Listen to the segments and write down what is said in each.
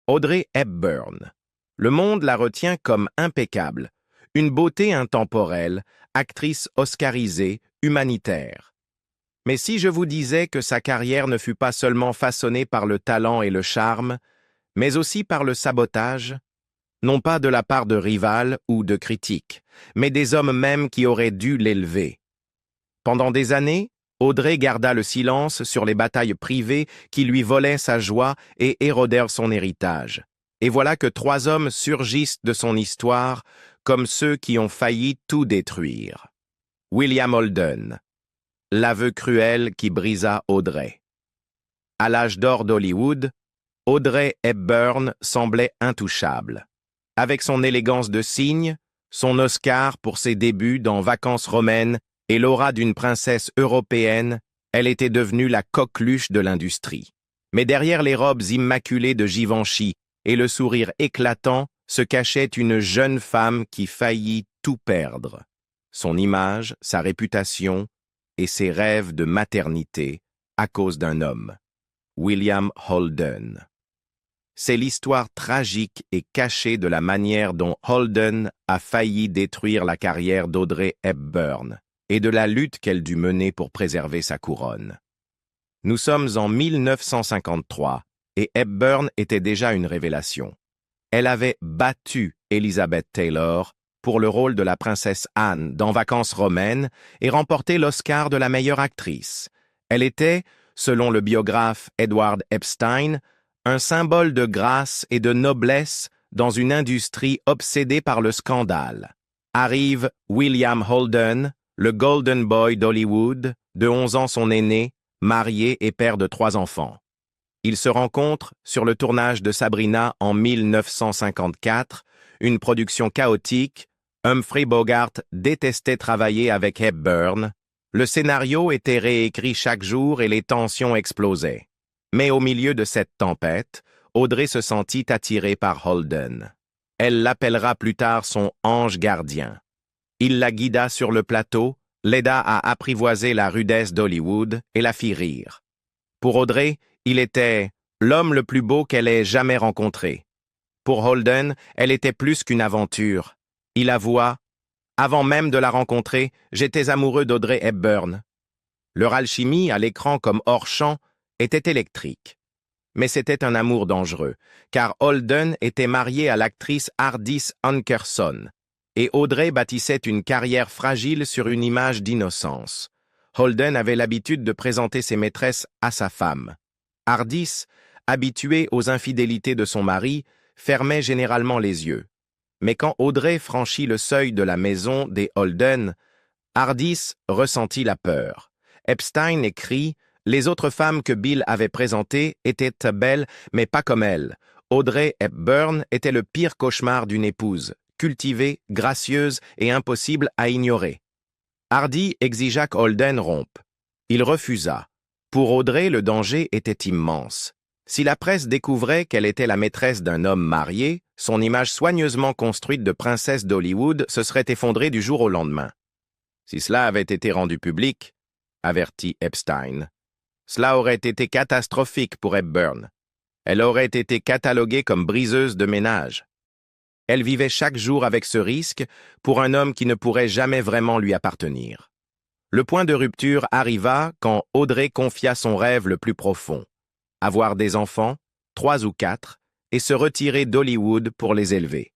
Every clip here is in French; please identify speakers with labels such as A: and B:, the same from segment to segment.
A: Audrey Hepburn. Le monde la retient comme impeccable, une beauté intemporelle, actrice oscarisée, humanitaire. Mais si je vous disais que sa carrière ne fut pas seulement façonnée par le talent et le charme, mais aussi par le sabotage, non pas de la part de rivales ou de critiques, mais des hommes même qui auraient dû l'élever. Pendant des années, Audrey garda le silence sur les batailles privées qui lui volaient sa joie et érodèrent son héritage. Et voilà que 3 hommes surgissent de son histoire comme ceux qui ont failli tout détruire. William Holden, l'aveu cruel qui brisa Audrey. À l'âge d'or d'Hollywood, Audrey Hepburn semblait intouchable. Avec son élégance de cygne, son Oscar pour ses débuts dans Vacances romaines et l'aura d'une princesse européenne, elle était devenue la coqueluche de l'industrie. Mais derrière les robes immaculées de Givenchy et le sourire éclatant se cachait une jeune femme qui faillit tout perdre. Son image, sa réputation et ses rêves de maternité à cause d'un homme, William Holden. C'est l'histoire tragique et cachée de la manière dont Holden a failli détruire la carrière d'Audrey Hepburn et de la lutte qu'elle dut mener pour préserver sa couronne. Nous sommes en 1953 et Hepburn était déjà une révélation. Elle avait battu Elizabeth Taylor pour le rôle de la princesse Anne dans Vacances romaines et remporté l'Oscar de la meilleure actrice. Elle était, selon le biographe Edward Epstein, un symbole de grâce et de noblesse dans une industrie obsédée par le scandale. Arrive William Holden, le Golden Boy d'Hollywood, de 11 ans son aîné, marié et père de 3 enfants. Ils se rencontrent sur le tournage de Sabrina en 1954, une production chaotique. Humphrey Bogart détestait travailler avec Hepburn. Le scénario était réécrit chaque jour et les tensions explosaient. Mais au milieu de cette tempête, Audrey se sentit attirée par Holden. Elle l'appellera plus tard son ange gardien. Il la guida sur le plateau, l'aida à apprivoiser la rudesse d'Hollywood et la fit rire. Pour Audrey, il était l'homme le plus beau qu'elle ait jamais rencontré. Pour Holden, elle était plus qu'une aventure. Il avoua « Avant même de la rencontrer, j'étais amoureux d'Audrey Hepburn. » Leur alchimie, à l'écran comme hors champ, était électrique. Mais c'était un amour dangereux, car Holden était marié à l'actrice Ardis Ankerson, et Audrey bâtissait une carrière fragile sur une image d'innocence. Holden avait l'habitude de présenter ses maîtresses à sa femme. Ardis, habituée aux infidélités de son mari, fermait généralement les yeux. Mais quand Audrey franchit le seuil de la maison des Holden, Ardis ressentit la peur. Epstein écrit « Les autres femmes que Bill avait présentées étaient belles, mais pas comme elle. Audrey Hepburn était le pire cauchemar d'une épouse, cultivée, gracieuse et impossible à ignorer. » Hardy exigea qu'Holden rompe. Il refusa. Pour Audrey, le danger était immense. Si la presse découvrait qu'elle était la maîtresse d'un homme marié, son image soigneusement construite de princesse d'Hollywood se serait effondrée du jour au lendemain. Si cela avait été rendu public, avertit Epstein, cela aurait été catastrophique pour Hepburn. Elle aurait été cataloguée comme briseuse de ménage. Elle vivait chaque jour avec ce risque pour un homme qui ne pourrait jamais vraiment lui appartenir. Le point de rupture arriva quand Audrey confia son rêve le plus profond. Avoir des enfants, 3 ou 4, et se retirer d'Hollywood pour les élever.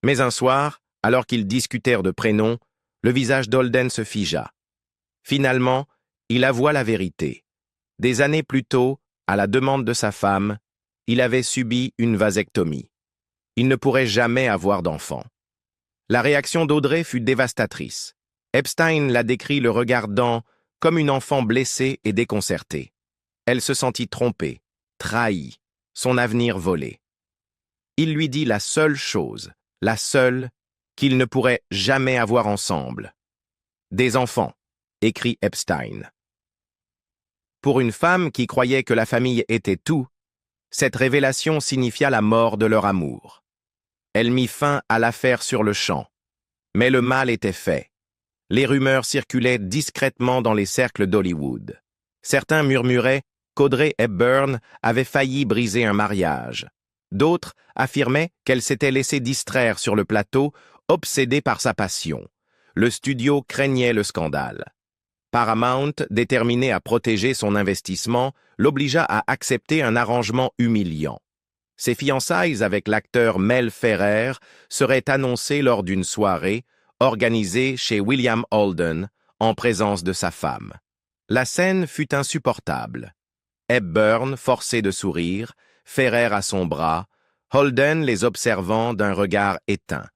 A: Mais un soir, alors qu'ils discutèrent de prénoms, le visage d'Holden se figea. Finalement, il avoua la vérité. Des années plus tôt, à la demande de sa femme, il avait subi une vasectomie. Il ne pourrait jamais avoir d'enfant. La réaction d'Audrey fut dévastatrice. Epstein la décrit le regardant comme une enfant blessée et déconcertée. Elle se sentit trompée, trahie, son avenir volé. Il lui dit la seule chose, la seule, qu'ils ne pourraient jamais avoir ensemble. Des enfants, écrit Epstein. Pour une femme qui croyait que la famille était tout, cette révélation signifia la mort de leur amour. Elle mit fin à l'affaire sur le champ. Mais le mal était fait. Les rumeurs circulaient discrètement dans les cercles d'Hollywood. Certains murmuraient qu'Audrey Hepburn avait failli briser un mariage. D'autres affirmaient qu'elle s'était laissée distraire sur le plateau, obsédée par sa passion. Le studio craignait le scandale. Paramount, déterminé à protéger son investissement, l'obligea à accepter un arrangement humiliant. Ses fiançailles avec l'acteur Mel Ferrer seraient annoncées lors d'une soirée organisée chez William Holden, en présence de sa femme. La scène fut insupportable. Hepburn, forcée de sourire, Ferrer à son bras, Holden les observant d'un regard éteint.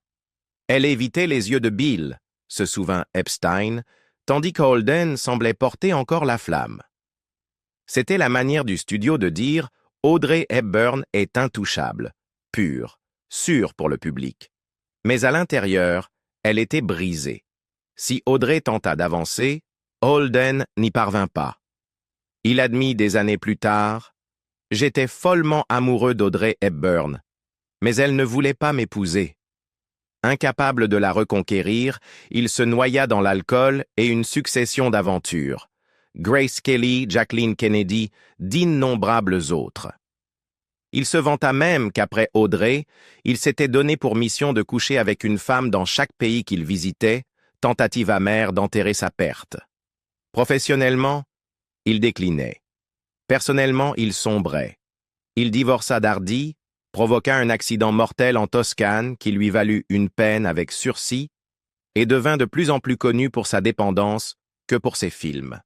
A: Elle évitait les yeux de Bill, se souvint Epstein, tandis que Holden semblait porter encore la flamme. C'était la manière du studio de dire « Audrey Hepburn est intouchable, pure, sûre pour le public ». Mais à l'intérieur, elle était brisée. Si Audrey tenta d'avancer, Holden n'y parvint pas. Il admit des années plus tard « J'étais follement amoureux d'Audrey Hepburn, mais elle ne voulait pas m'épouser. » Incapable de la reconquérir, il se noya dans l'alcool et une succession d'aventures. Grace Kelly, Jacqueline Kennedy, d'innombrables autres. Il se vanta même qu'après Audrey, il s'était donné pour mission de coucher avec une femme dans chaque pays qu'il visitait, tentative amère d'enterrer sa perte. Professionnellement, il déclinait. Personnellement, il sombrait. Il divorça d'Hardy, provoqua un accident mortel en Toscane qui lui valut une peine avec sursis et devint de plus en plus connu pour sa dépendance que pour ses films.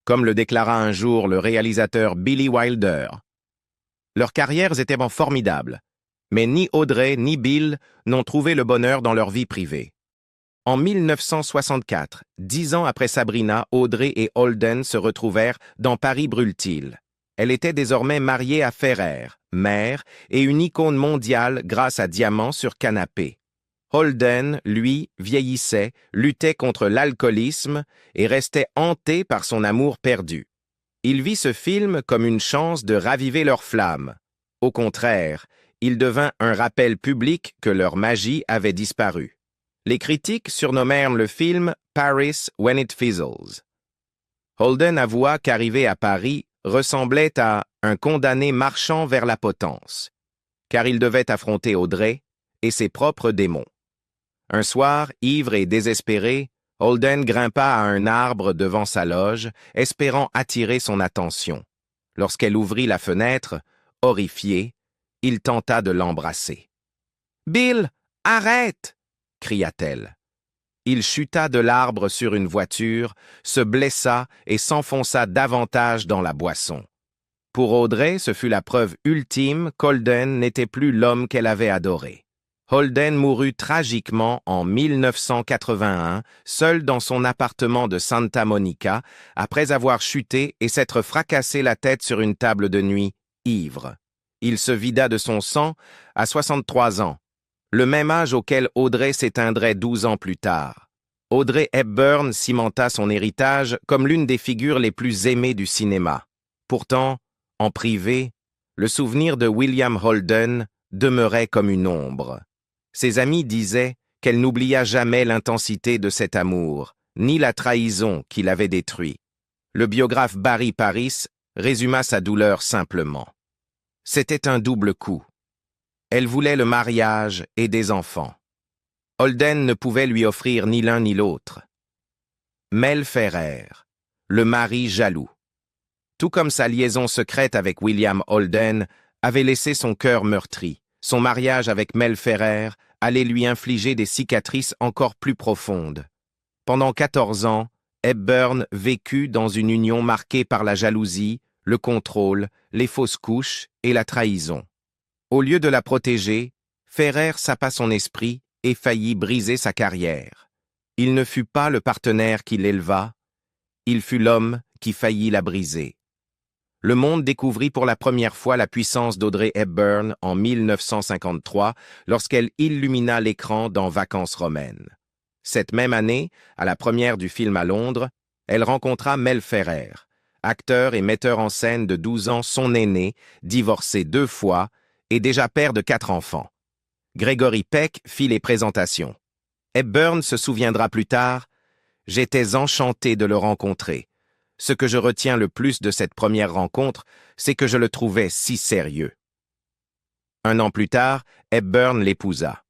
A: Comme le déclara un jour le réalisateur Billy Wilder. Leurs carrières étaient formidables, mais ni Audrey ni Bill n'ont trouvé le bonheur dans leur vie privée. En 1964, 10 ans après Sabrina, Audrey et Holden se retrouvèrent dans Paris brûle-t-il. Elle était désormais mariée à Ferrer, mère et une icône mondiale grâce à Diamant sur canapé. Holden, lui, vieillissait, luttait contre l'alcoolisme et restait hanté par son amour perdu. Il vit ce film comme une chance de raviver leur flamme. Au contraire, il devint un rappel public que leur magie avait disparu. Les critiques surnommèrent le film « Paris when it fizzles ». Holden avoua qu'arriver à Paris ressemblait à un condamné marchant vers la potence, car il devait affronter Audrey et ses propres démons. Un soir, ivre et désespéré, Holden grimpa à un arbre devant sa loge, espérant attirer son attention. Lorsqu'elle ouvrit la fenêtre, horrifié, il tenta de l'embrasser. « Bill, arrête !» cria-t-elle. Il chuta de l'arbre sur une voiture, se blessa et s'enfonça davantage dans la boisson. Pour Audrey, ce fut la preuve ultime qu'Holden n'était plus l'homme qu'elle avait adoré. Holden mourut tragiquement en 1981, seul dans son appartement de Santa Monica, après avoir chuté et s'être fracassé la tête sur une table de nuit, ivre. Il se vida de son sang à 63 ans, le même âge auquel Audrey s'éteindrait 12 ans plus tard. Audrey Hepburn cimenta son héritage comme l'une des figures les plus aimées du cinéma. Pourtant, en privé, le souvenir de William Holden demeurait comme une ombre. Ses amis disaient qu'elle n'oublia jamais l'intensité de cet amour, ni la trahison qui l'avait détruit. Le biographe Barry Paris résuma sa douleur simplement. C'était un double coup. Elle voulait le mariage et des enfants. Holden ne pouvait lui offrir ni l'un ni l'autre. Mel Ferrer, le mari jaloux. Tout comme sa liaison secrète avec William Holden avait laissé son cœur meurtri, son mariage avec Mel Ferrer allait lui infliger des cicatrices encore plus profondes. Pendant 14 ans, Hepburn vécut dans une union marquée par la jalousie, le contrôle, les fausses couches et la trahison. Au lieu de la protéger, Ferrer sapa son esprit et faillit briser sa carrière. Il ne fut pas le partenaire qui l'éleva, il fut l'homme qui faillit la briser. Le monde découvrit pour la première fois la puissance d'Audrey Hepburn en 1953 lorsqu'elle illumina l'écran dans Vacances romaines. Cette même année, à la première du film à Londres, elle rencontra Mel Ferrer, acteur et metteur en scène de 12 ans, son aîné, divorcé 2 fois et déjà père de 4 enfants. Gregory Peck fit les présentations. Hepburn se souviendra plus tard « J'étais enchanté de le rencontrer. Ce que je retiens le plus de cette première rencontre, c'est que je le trouvais si sérieux. » Un an plus tard, Hepburn l'épousa.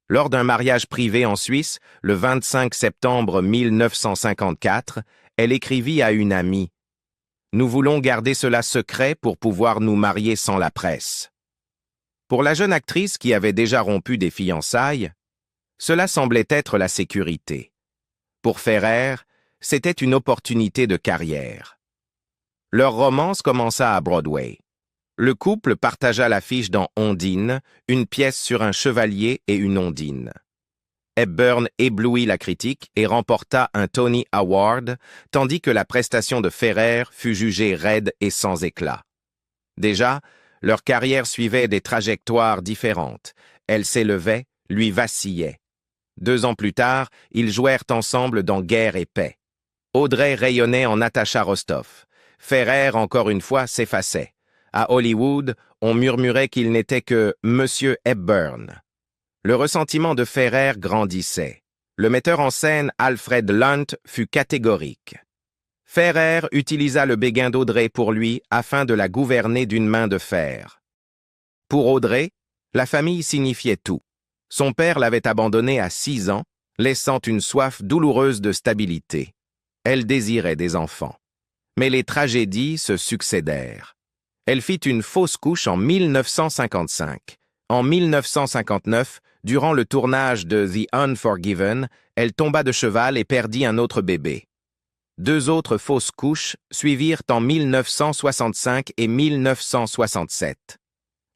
A: Lors d'un mariage privé en Suisse, le 25 septembre 1954, elle écrivit à une amie « Nous voulons garder cela secret pour pouvoir nous marier sans la presse. » Pour la jeune actrice qui avait déjà rompu des fiançailles, cela semblait être la sécurité. Pour Ferrer, c'était une opportunité de carrière. Leur romance commença à Broadway. Le couple partagea l'affiche dans Ondine, une pièce sur un chevalier et une ondine. Hepburn éblouit la critique et remporta un Tony Award, tandis que la prestation de Ferrer fut jugée raide et sans éclat. Déjà, leur carrière suivait des trajectoires différentes. Elle s'élevait, lui vacillait. 2 ans plus tard, ils jouèrent ensemble dans Guerre et paix. Audrey rayonnait en Natasha Rostov. Ferrer, encore une fois, s'effaçait. À Hollywood, on murmurait qu'il n'était que Monsieur Hepburn. Le ressentiment de Ferrer grandissait. Le metteur en scène Alfred Lunt fut catégorique. Ferrer utilisa le béguin d'Audrey pour lui afin de la gouverner d'une main de fer. Pour Audrey, la famille signifiait tout. Son père l'avait abandonnée à 6 ans, laissant une soif douloureuse de stabilité. Elle désirait des enfants. Mais les tragédies se succédèrent. Elle fit une fausse couche en 1955. En 1959, durant le tournage de The Unforgiven, elle tomba de cheval et perdit un autre bébé. 2 autres fausses couches suivirent en 1965 et 1967.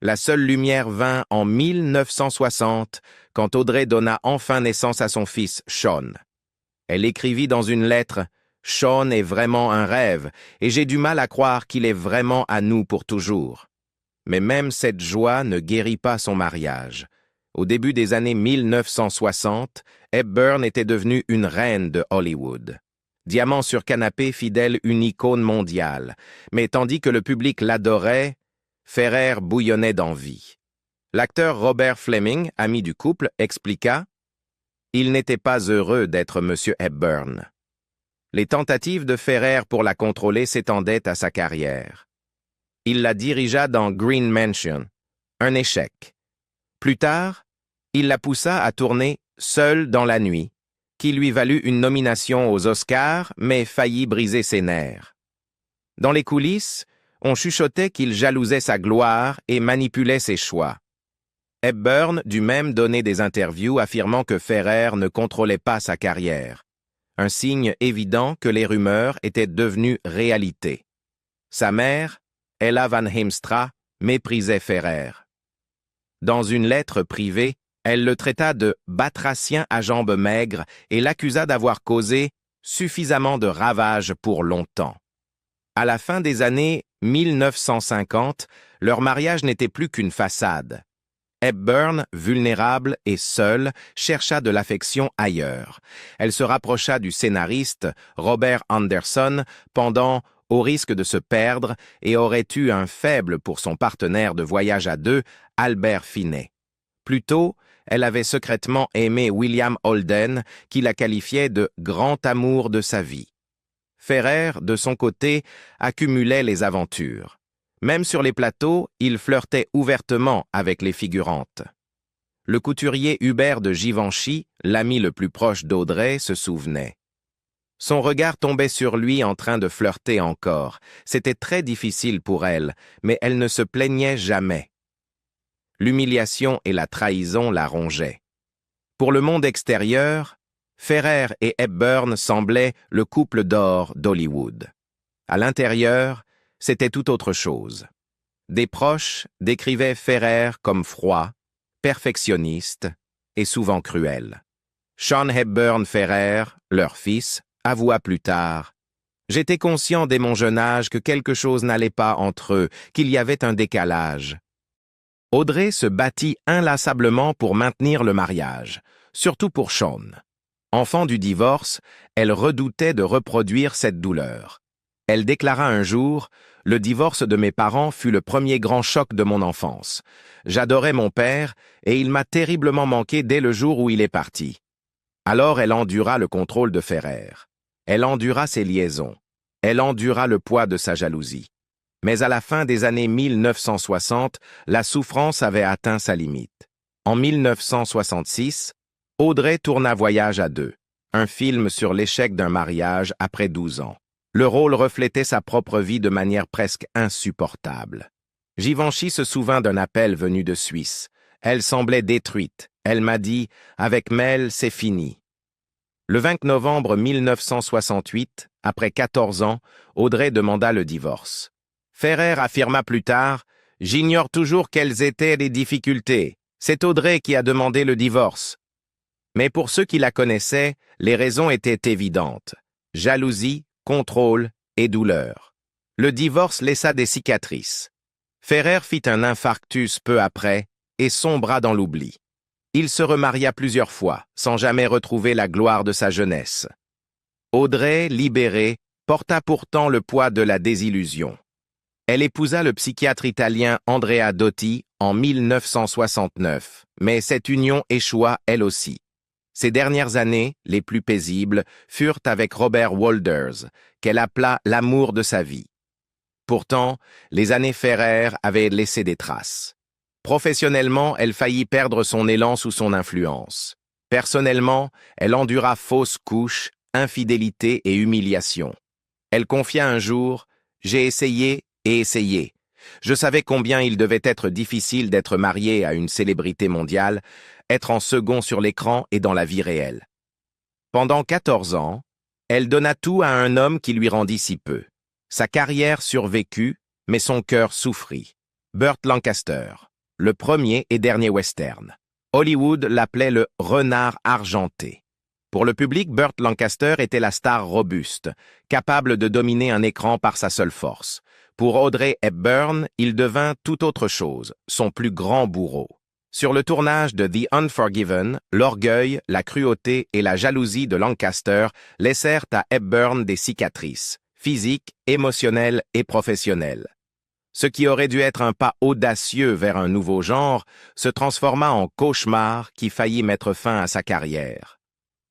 A: La seule lumière vint en 1960, quand Audrey donna enfin naissance à son fils, Sean. Elle écrivit dans une lettre « Sean est vraiment un rêve, et j'ai du mal à croire qu'il est vraiment à nous pour toujours. » Mais même cette joie ne guérit pas son mariage. Au début des années 1960, Hepburn était devenue une reine de Hollywood. Diamant sur canapé, fidèle une icône mondiale. Mais tandis que le public l'adorait, Ferrer bouillonnait d'envie. L'acteur Robert Fleming, ami du couple, expliqua « Il n'était pas heureux d'être Monsieur Hepburn. » Les tentatives de Ferrer pour la contrôler s'étendaient à sa carrière. Il la dirigea dans Green Mansion, un échec. Plus tard, il la poussa à tourner Seul dans la nuit, qui lui valut une nomination aux Oscars, mais faillit briser ses nerfs. Dans les coulisses, on chuchotait qu'il jalousait sa gloire et manipulait ses choix. Hepburn dut même donner des interviews affirmant que Ferrer ne contrôlait pas sa carrière. Un signe évident que les rumeurs étaient devenues réalité. Sa mère, Ella Van Heemstra, méprisait Ferrer. Dans une lettre privée, elle le traita de « batracien à jambes maigres » et l'accusa d'avoir causé suffisamment de ravages pour longtemps. À la fin des années 1950, leur mariage n'était plus qu'une façade. Hepburn, vulnérable et seule, chercha de l'affection ailleurs. Elle se rapprocha du scénariste Robert Anderson pendant « Au risque de se perdre » et aurait eu un faible pour son partenaire de voyage à 2, Albert Finney. Plus tôt, elle avait secrètement aimé William Holden, qui la qualifiait de « grand amour de sa vie ». Ferrer, de son côté, accumulait les aventures. Même sur les plateaux, il flirtait ouvertement avec les figurantes. Le couturier Hubert de Givenchy, l'ami le plus proche d'Audrey, se souvenait. Son regard tombait sur lui en train de flirter encore. C'était très difficile pour elle, mais elle ne se plaignait jamais. L'humiliation et la trahison la rongeaient. Pour le monde extérieur, Ferrer et Hepburn semblaient le couple d'or d'Hollywood. À l'intérieur, c'était tout autre chose. Des proches décrivaient Ferrer comme froid, perfectionniste et souvent cruel. Sean Hepburn Ferrer, leur fils, avoua plus tard « J'étais conscient dès mon jeune âge que quelque chose n'allait pas entre eux, qu'il y avait un décalage. » Audrey se battit inlassablement pour maintenir le mariage, surtout pour Sean. Enfant du divorce, elle redoutait de reproduire cette douleur. Elle déclara un jour « Le divorce de mes parents fut le premier grand choc de mon enfance. J'adorais mon père et il m'a terriblement manqué dès le jour où il est parti. » Alors elle endura le contrôle de Ferrer. Elle endura ses liaisons. Elle endura le poids de sa jalousie. Mais à la fin des années 1960, la souffrance avait atteint sa limite. En 1966, Audrey tourna Voyage à deux, un film sur l'échec d'un mariage après 12 ans. Le rôle reflétait sa propre vie de manière presque insupportable. Givenchy se souvint d'un appel venu de Suisse. Elle semblait détruite. Elle m'a dit « Avec Mel, c'est fini ». Le 20 novembre 1968, après 14 ans, Audrey demanda le divorce. Ferrer affirma plus tard « J'ignore toujours quelles étaient les difficultés. C'est Audrey qui a demandé le divorce. » Mais pour ceux qui la connaissaient, les raisons étaient évidentes. Jalousie, contrôle et douleur. Le divorce laissa des cicatrices. Ferrer fit un infarctus peu après et sombra dans l'oubli. Il se remaria plusieurs fois, sans jamais retrouver la gloire de sa jeunesse. Audrey, libérée, porta pourtant le poids de la désillusion. Elle épousa le psychiatre italien Andrea Dotti en 1969, mais cette union échoua elle aussi. Ses dernières années, les plus paisibles, furent avec Robert Wolders, qu'elle appela l'amour de sa vie. Pourtant, les années Ferrer avaient laissé des traces. Professionnellement, elle faillit perdre son élan sous son influence. Personnellement, elle endura fausses couches, infidélité et humiliation. Elle confia un jour « J'ai essayé et essayé. Je savais combien il devait être difficile d'être marié à une célébrité mondiale, être en second sur l'écran et dans la vie réelle. » Pendant 14 ans, elle donna tout à un homme qui lui rendit si peu. Sa carrière survécut, mais son cœur souffrit. Burt Lancaster, le premier et dernier western. Hollywood l'appelait le « renard argenté ». Pour le public, Burt Lancaster était la star robuste, capable de dominer un écran par sa seule force. Pour Audrey Hepburn, il devint tout autre chose, son plus grand bourreau. Sur le tournage de The Unforgiven, l'orgueil, la cruauté et la jalousie de Lancaster laissèrent à Hepburn des cicatrices, physiques, émotionnelles et professionnelles. Ce qui aurait dû être un pas audacieux vers un nouveau genre se transforma en cauchemar qui faillit mettre fin à sa carrière.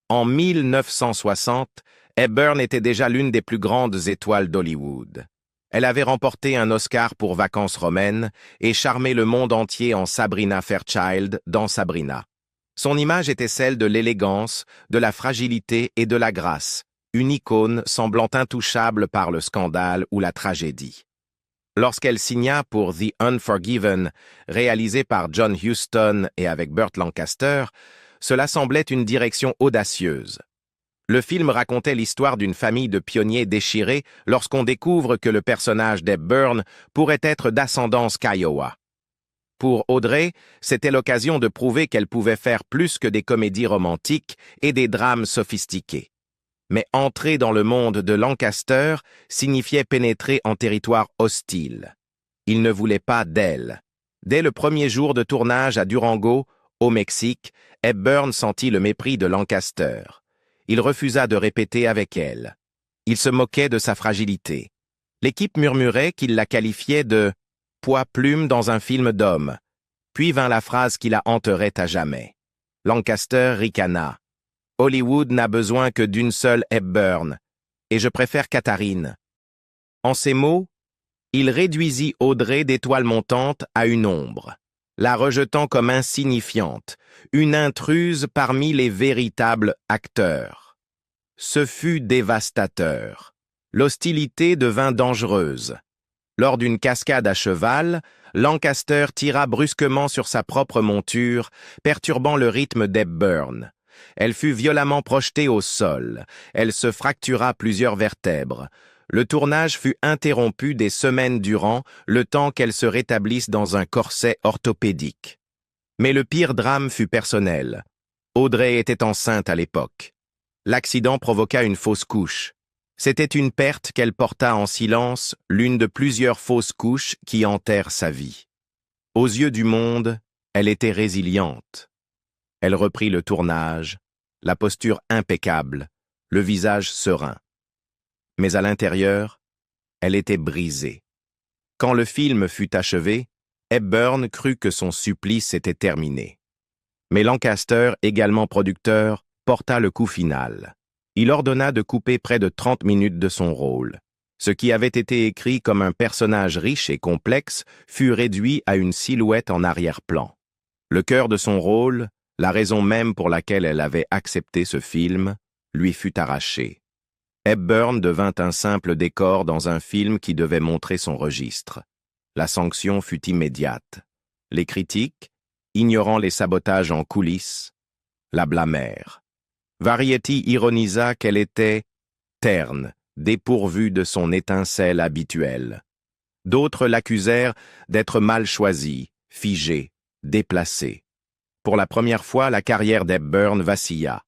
A: En 1960, Hepburn était déjà l'une des plus grandes étoiles d'Hollywood. Elle avait remporté un Oscar pour Vacances romaines et charmé le monde entier en Sabrina Fairchild dans Sabrina. Son image était celle de l'élégance, de la fragilité et de la grâce, une icône semblant intouchable par le scandale ou la tragédie. Lorsqu'elle signa pour The Unforgiven, réalisé par John Huston et avec Burt Lancaster, cela semblait une direction audacieuse. Le film racontait l'histoire d'une famille de pionniers déchirés lorsqu'on découvre que le personnage d'Hepburn pourrait être d'ascendance Kiowa. Pour Audrey, c'était l'occasion de prouver qu'elle pouvait faire plus que des comédies romantiques et des drames sophistiqués. Mais entrer dans le monde de Lancaster signifiait pénétrer en territoire hostile. Il ne voulait pas d'elle. Dès le premier jour de tournage à Durango, au Mexique, Hepburn sentit le mépris de Lancaster. Il refusa de répéter avec elle. Il se moquait de sa fragilité. L'équipe murmurait qu'il la qualifiait de « poids-plume dans un film d'homme ». Puis vint la phrase qui la hanterait à jamais. Lancaster ricana. « Hollywood n'a besoin que d'une seule Hepburn, et je préfère Katharine ». En ces mots, il réduisit Audrey d'étoile montante à une ombre, la rejetant comme insignifiante, une intruse parmi les véritables acteurs. Ce fut dévastateur. L'hostilité devint dangereuse. Lors d'une cascade à cheval, Lancaster tira brusquement sur sa propre monture, perturbant le rythme d'Hepburn. Elle fut violemment projetée au sol. Elle se fractura plusieurs vertèbres. Le tournage fut interrompu des semaines durant, le temps qu'elle se rétablisse dans un corset orthopédique. Mais le pire drame fut personnel. Audrey était enceinte à l'époque. L'accident provoqua une fausse couche. C'était une perte qu'elle porta en silence, l'une de plusieurs fausses couches qui hantèrent sa vie. Aux yeux du monde, elle était résiliente. Elle reprit le tournage, la posture impeccable, le visage serein. Mais à l'intérieur, elle était brisée. Quand le film fut achevé, Hepburn crut que son supplice était terminé. Mais Lancaster, également producteur, porta le coup final. Il ordonna de couper près de 30 minutes de son rôle. Ce qui avait été écrit comme un personnage riche et complexe fut réduit à une silhouette en arrière-plan. Le cœur de son rôle, la raison même pour laquelle elle avait accepté ce film, lui fut arraché. Hepburn devint un simple décor dans un film qui devait montrer son registre. La sanction fut immédiate. Les critiques, ignorant les sabotages en coulisses, la blâmèrent. Variety ironisa qu'elle était terne, dépourvue de son étincelle habituelle. D'autres l'accusèrent d'être mal choisie, figée, déplacée. Pour la première fois, la carrière d'Hepburn vacilla.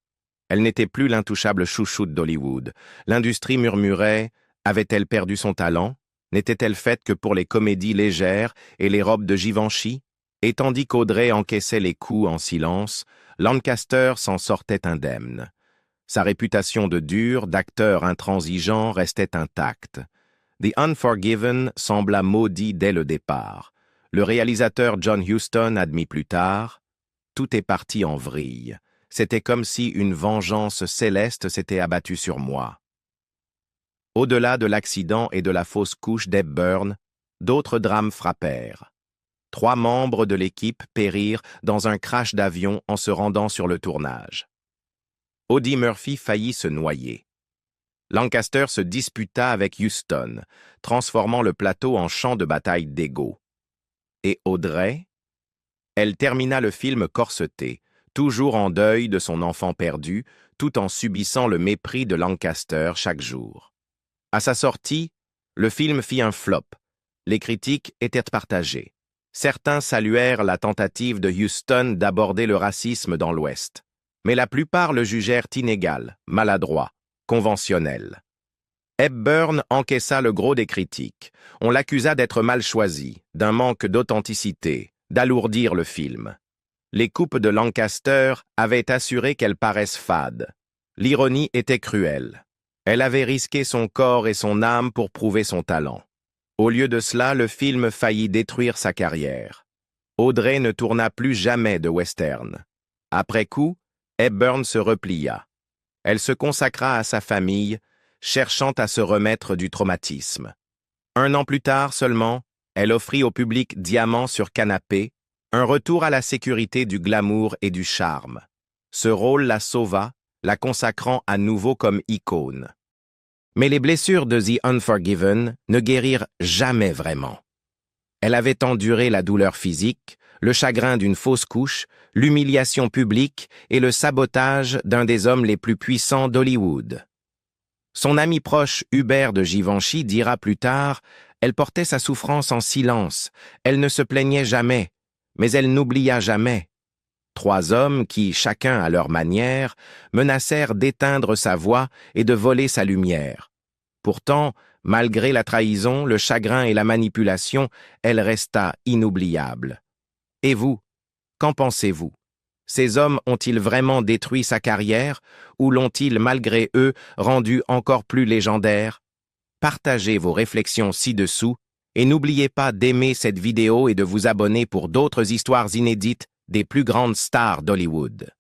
A: Elle n'était plus l'intouchable chouchoute d'Hollywood. L'industrie murmurait « Avait-elle perdu son talent? N'était-elle faite que pour les comédies légères et les robes de Givenchy ?» Et tandis qu'Audrey encaissait les coups en silence, Lancaster s'en sortait indemne. Sa réputation de dur, d'acteur intransigeant restait intacte. The Unforgiven sembla maudit dès le départ. Le réalisateur John Huston admit plus tard « Tout est parti en vrille. C'était comme si une vengeance céleste s'était abattue sur moi. » Au-delà de l'accident et de la fausse couche d'Hepburn, d'autres drames frappèrent. 3 membres de l'équipe périrent dans un crash d'avion en se rendant sur le tournage. Audie Murphy faillit se noyer. Lancaster se disputa avec Huston, transformant le plateau en champ de bataille d'ego. Et Audrey? Elle termina le film corsetée, toujours en deuil de son enfant perdu, tout en subissant le mépris de Lancaster chaque jour. À sa sortie, le film fit un flop. Les critiques étaient partagées. Certains saluèrent la tentative de Huston d'aborder le racisme dans l'Ouest, mais la plupart le jugèrent inégal, maladroit, conventionnel. Hepburn encaissa le gros des critiques. On l'accusa d'être mal choisi, d'un manque d'authenticité, d'alourdir le film. Les coupes de Lancaster avaient assuré qu'elle paraisse fade. L'ironie était cruelle. Elle avait risqué son corps et son âme pour prouver son talent. Au lieu de cela, le film faillit détruire sa carrière. Audrey ne tourna plus jamais de western. Après coup, Hepburn se replia. Elle se consacra à sa famille, cherchant à se remettre du traumatisme. 1 an plus tard seulement, elle offrit au public Diamant sur canapé un retour à la sécurité du glamour et du charme. Ce rôle la sauva, la consacrant à nouveau comme icône. Mais les blessures de The Unforgiven ne guérirent jamais vraiment. Elle avait enduré la douleur physique, le chagrin d'une fausse couche, l'humiliation publique et le sabotage d'un des hommes les plus puissants d'Hollywood. Son ami proche Hubert de Givenchy dira plus tard « Elle portait sa souffrance en silence, elle ne se plaignait jamais, mais elle n'oublia jamais. » 3 hommes qui, chacun à leur manière, menacèrent d'éteindre sa voix et de voler sa lumière. Pourtant, malgré la trahison, le chagrin et la manipulation, elle resta inoubliable. Et vous, qu'en pensez-vous? Ces hommes ont-ils vraiment détruit sa carrière ou l'ont-ils, malgré eux, rendu encore plus légendaire? Partagez vos réflexions ci-dessous et n'oubliez pas d'aimer cette vidéo et de vous abonner pour d'autres histoires inédites des plus grandes stars d'Hollywood.